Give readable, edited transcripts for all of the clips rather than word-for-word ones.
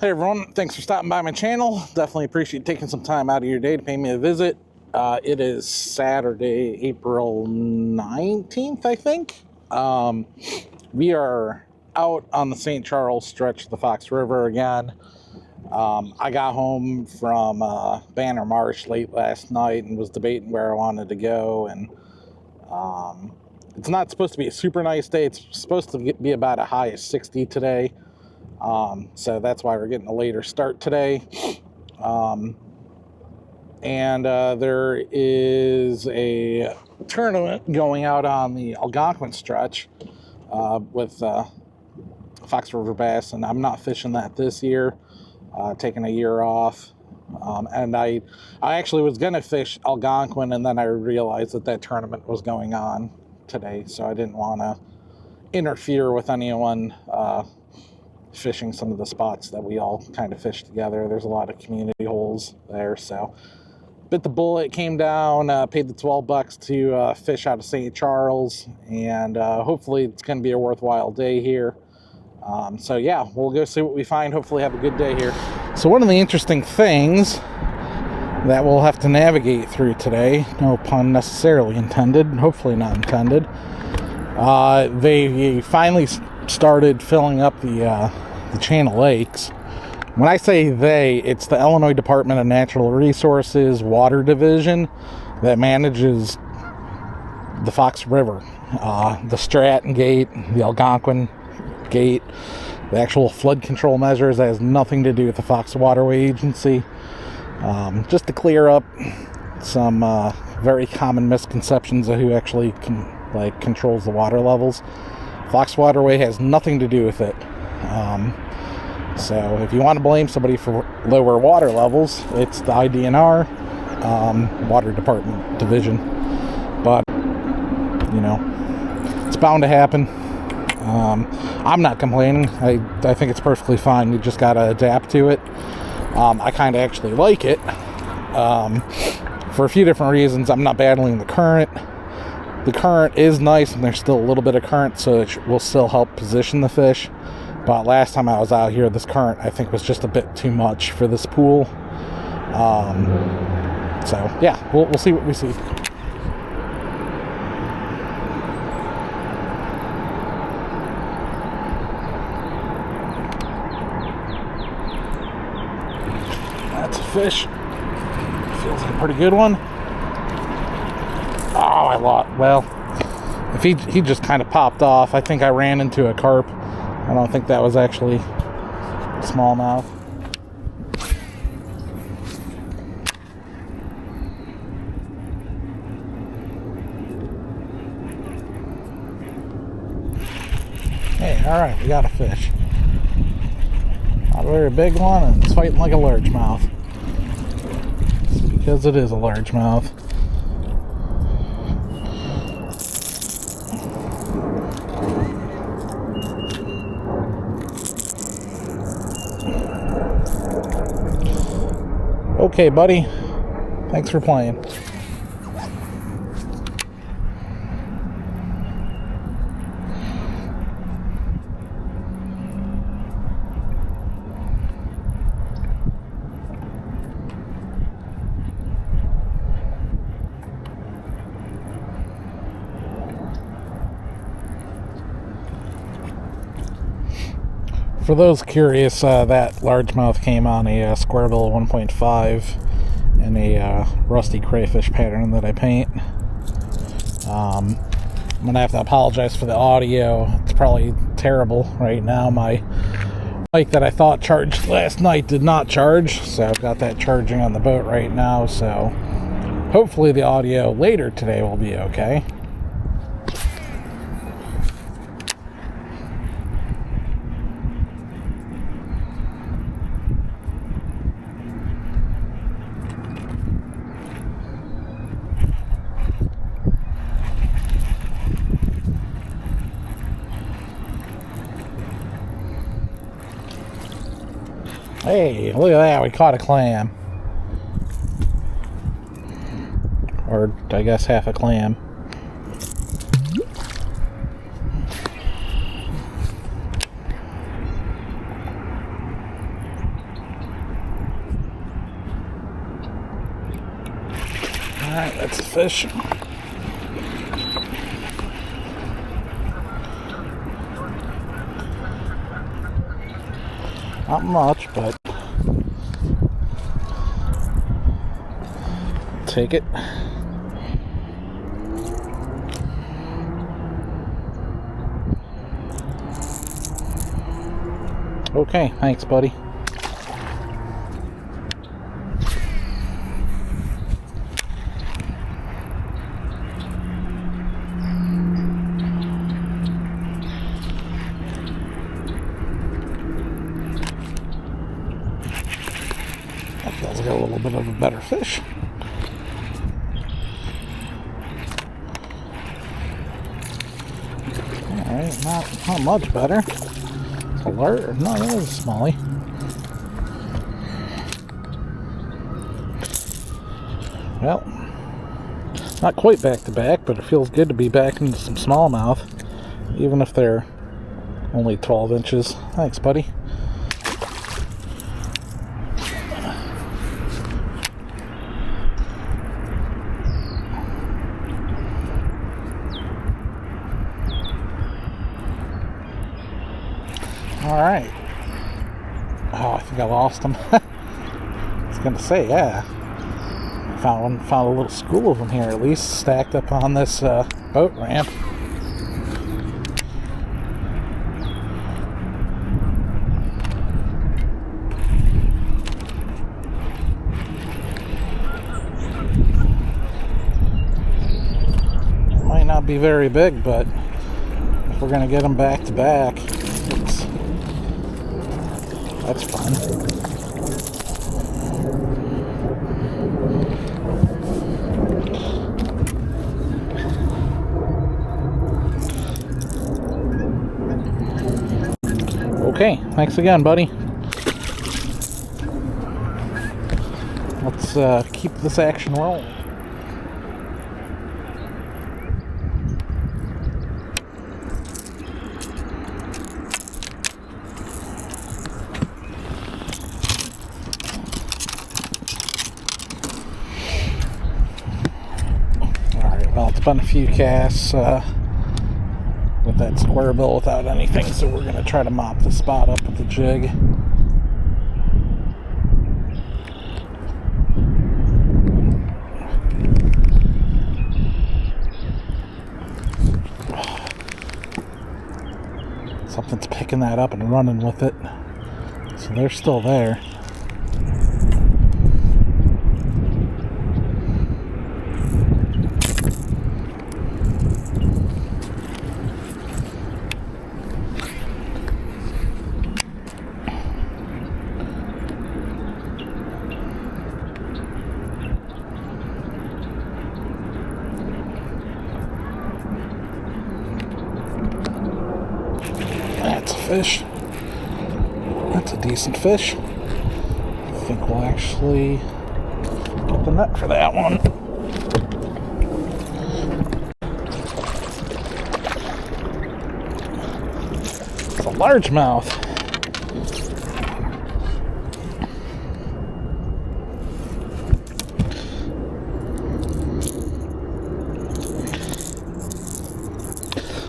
Hey everyone, thanks for stopping by my channel. Definitely appreciate taking some time out of your day to pay me a visit. It is Saturday, April 19th, I think. We are out on the St. Charles stretch of the Fox River again. I got home from Banner Marsh late last night and was debating where I wanted to go. And it's not supposed to be a super nice day. It's supposed to be about a high of 60 today. So that's why we're getting a later start today. There is a tournament going out on the Algonquin stretch with Fox River bass, and I'm not fishing that this year, taking a year off. And I actually was going to fish Algonquin, and then I realized that tournament was going on today, so I didn't want to interfere with anyone fishing some of the spots that we all kind of fish together. There's a lot of community holes there, so bit the bullet, came down, paid the $12 to fish out of St. Charles, and hopefully it's going to be a worthwhile day here. So yeah, we'll go see what we find. Hopefully have a good day here. So one of the interesting things that we'll have to navigate through today, no pun necessarily intended, hopefully not intended, they finally started filling up the Channel Lakes. When I say they, it's the Illinois Department of Natural Resources Water Division that manages the Fox River, the Stratton Gate, the Algonquin Gate, the actual flood control measures. That has nothing to do with the Fox Waterway Agency. Just to clear up some very common misconceptions of who actually controls the water levels. Fox Waterway has nothing to do with it. So if you want to blame somebody for lower water levels, it's the IDNR Water Department Division. But, you know, it's bound to happen. I'm not complaining. I think it's perfectly fine. You just got to adapt to it. I kind of actually like it for a few different reasons. I'm not battling the current. The current is nice, and there's still a little bit of current, so it will still help position the fish. But last time I was out here, this current, I think, was just a bit too much for this pool. So, yeah, we'll see what we see. That's a fish. Feels like a pretty good one. Oh, I lost. Well, if he just kind of popped off. I think I ran into a carp. I don't think that was actually smallmouth. Hey, alright, we got a fish. Not a very big one, and it's fighting like a largemouth. It's because it is a largemouth. Okay, buddy. Thanks for playing. For those curious, that largemouth came on a Squirtle 1.5 in a rusty crayfish pattern that I paint. I'm going to have to apologize for the audio. It's probably terrible right now. My mic that I thought charged last night did not charge, so I've got that charging on the boat right now. So hopefully the audio later today will be okay. Hey, look at that, we caught a clam. Or, I guess, half a clam. Alright, that's a fish. Not much, but take it. Okay, thanks, buddy. That feels like a little bit of a better fish. Alright, not much better. It's a large, no, that was a smallie. Well, not quite back to back, but it feels good to be back into some smallmouth, even if they're only 12 inches. Thanks, buddy. Alright. Oh, I think I lost him. I was gonna say, yeah. Found a little school of them here, at least, stacked up on this boat ramp. Might not be very big, but if we're gonna get them back to back, that's fun. Okay, thanks again, buddy. Let's keep this action rolling. Well, it's been a few casts with that square bill without anything, so we're going to try to mop the spot up with the jig. Something's picking that up and running with it, so they're still there. That's a fish. That's a decent fish. I think we'll actually get the net for that one. It's a largemouth.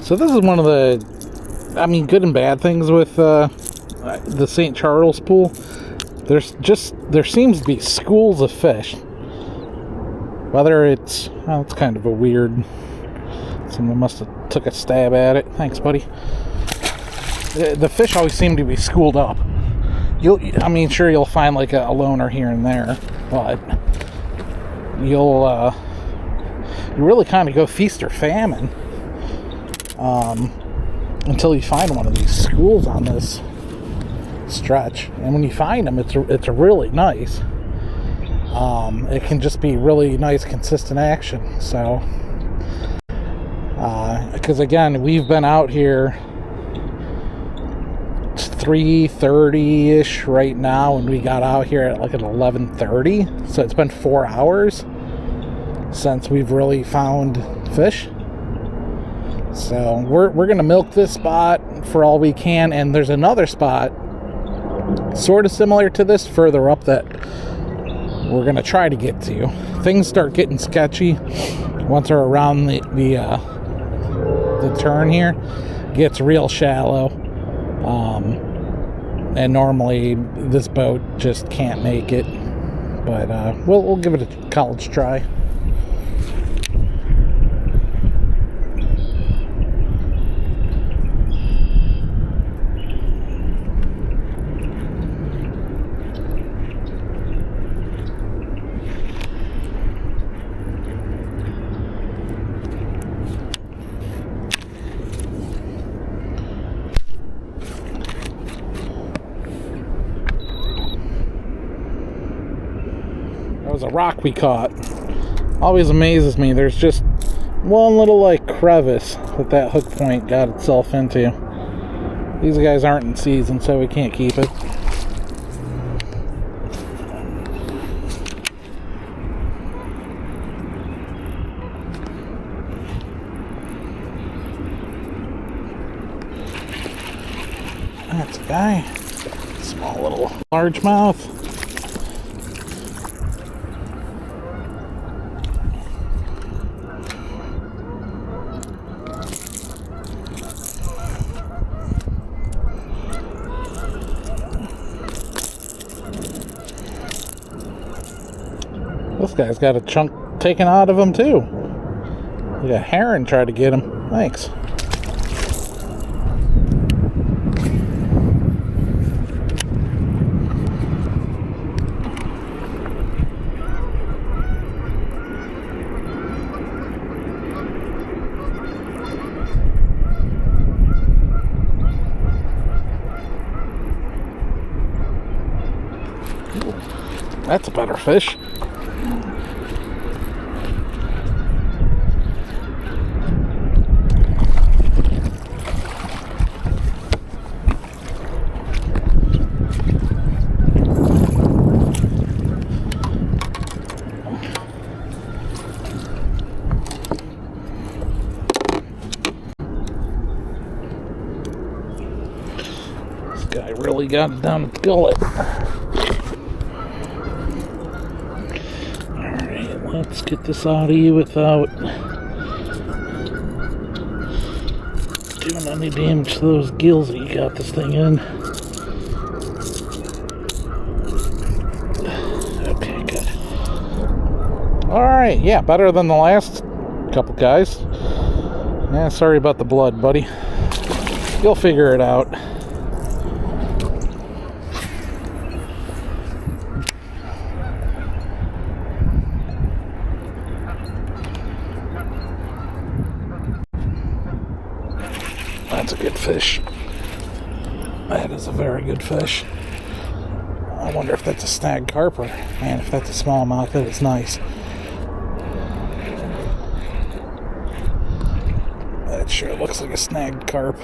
So this is one of the, I mean, good and bad things with the St. Charles pool. There seems to be schools of fish. Whether it's, well, it's kind of a weird, someone must have took a stab at it. Thanks, buddy. The fish always seem to be schooled up. I mean, sure, you'll find like a loner here and there, but you really kind of go feast or famine until you find one of these schools on this stretch. And when you find them, it's really nice. It can just be really nice, consistent action. So, because again, we've been out here 3:30-ish right now, and we got out here at 11:30. So it's been 4 hours since we've really found fish. So we're gonna milk this spot for all we can, and there's another spot sort of similar to this further up that we're gonna try to get to. things start getting sketchy once we're around the turn here. It gets real shallow, and normally this boat just can't make it. But we'll give it a college try. That was a rock we caught. Always amazes me. There's just one little like crevice that hook point got itself into. These guys aren't in season, so we can't keep it. That's a guy. Small little largemouth. This guy's got a chunk taken out of him too. Like a heron tried to get him. Thanks. Ooh, that's a better fish. Guy really got it down the gullet. Alright, let's get this out of you without doing any damage to those gills that you got this thing in. Okay, good. Alright, yeah, better than the last couple guys. Yeah, sorry about the blood, buddy. You'll figure it out. That's a good fish. That is a very good fish. I wonder if that's a snag carper. Man, if that's a smallmouth, that is nice. That sure looks like a snagged carp.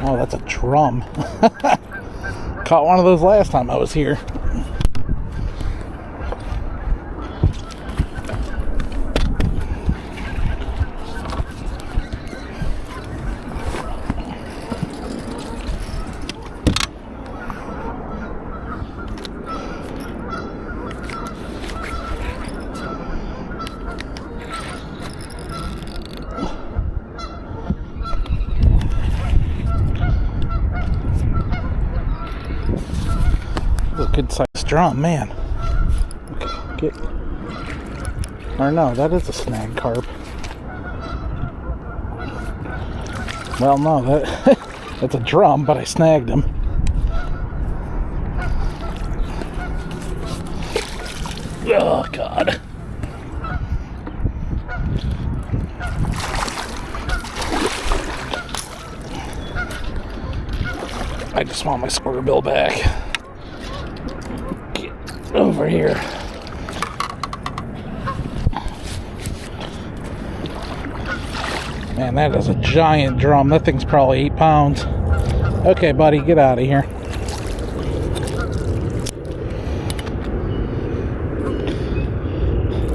Oh, that's a drum. Caught one of those last time I was here. That's a good sized drum, man. Okay, get. Or no, that is a snag carp. Well, no, that's a drum, but I snagged him. Oh, God. I just want my square bill back. Get over here. Man, that is a giant drum. That thing's probably 8 pounds. Okay, buddy, get out of here.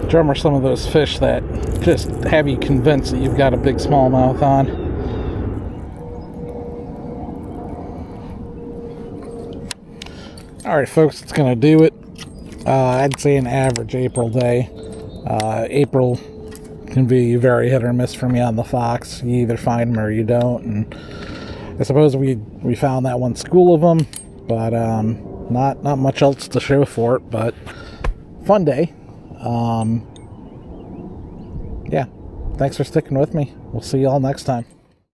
Drum are some of those fish that just have you convinced that you've got a big smallmouth on. All right, folks, it's going to do it. I'd say an average April day. April can be very hit or miss for me on the fox. You either find them or you don't. And I suppose we found that one school of them, but not much else to show for it. But fun day. Yeah, thanks for sticking with me. We'll see you all next time.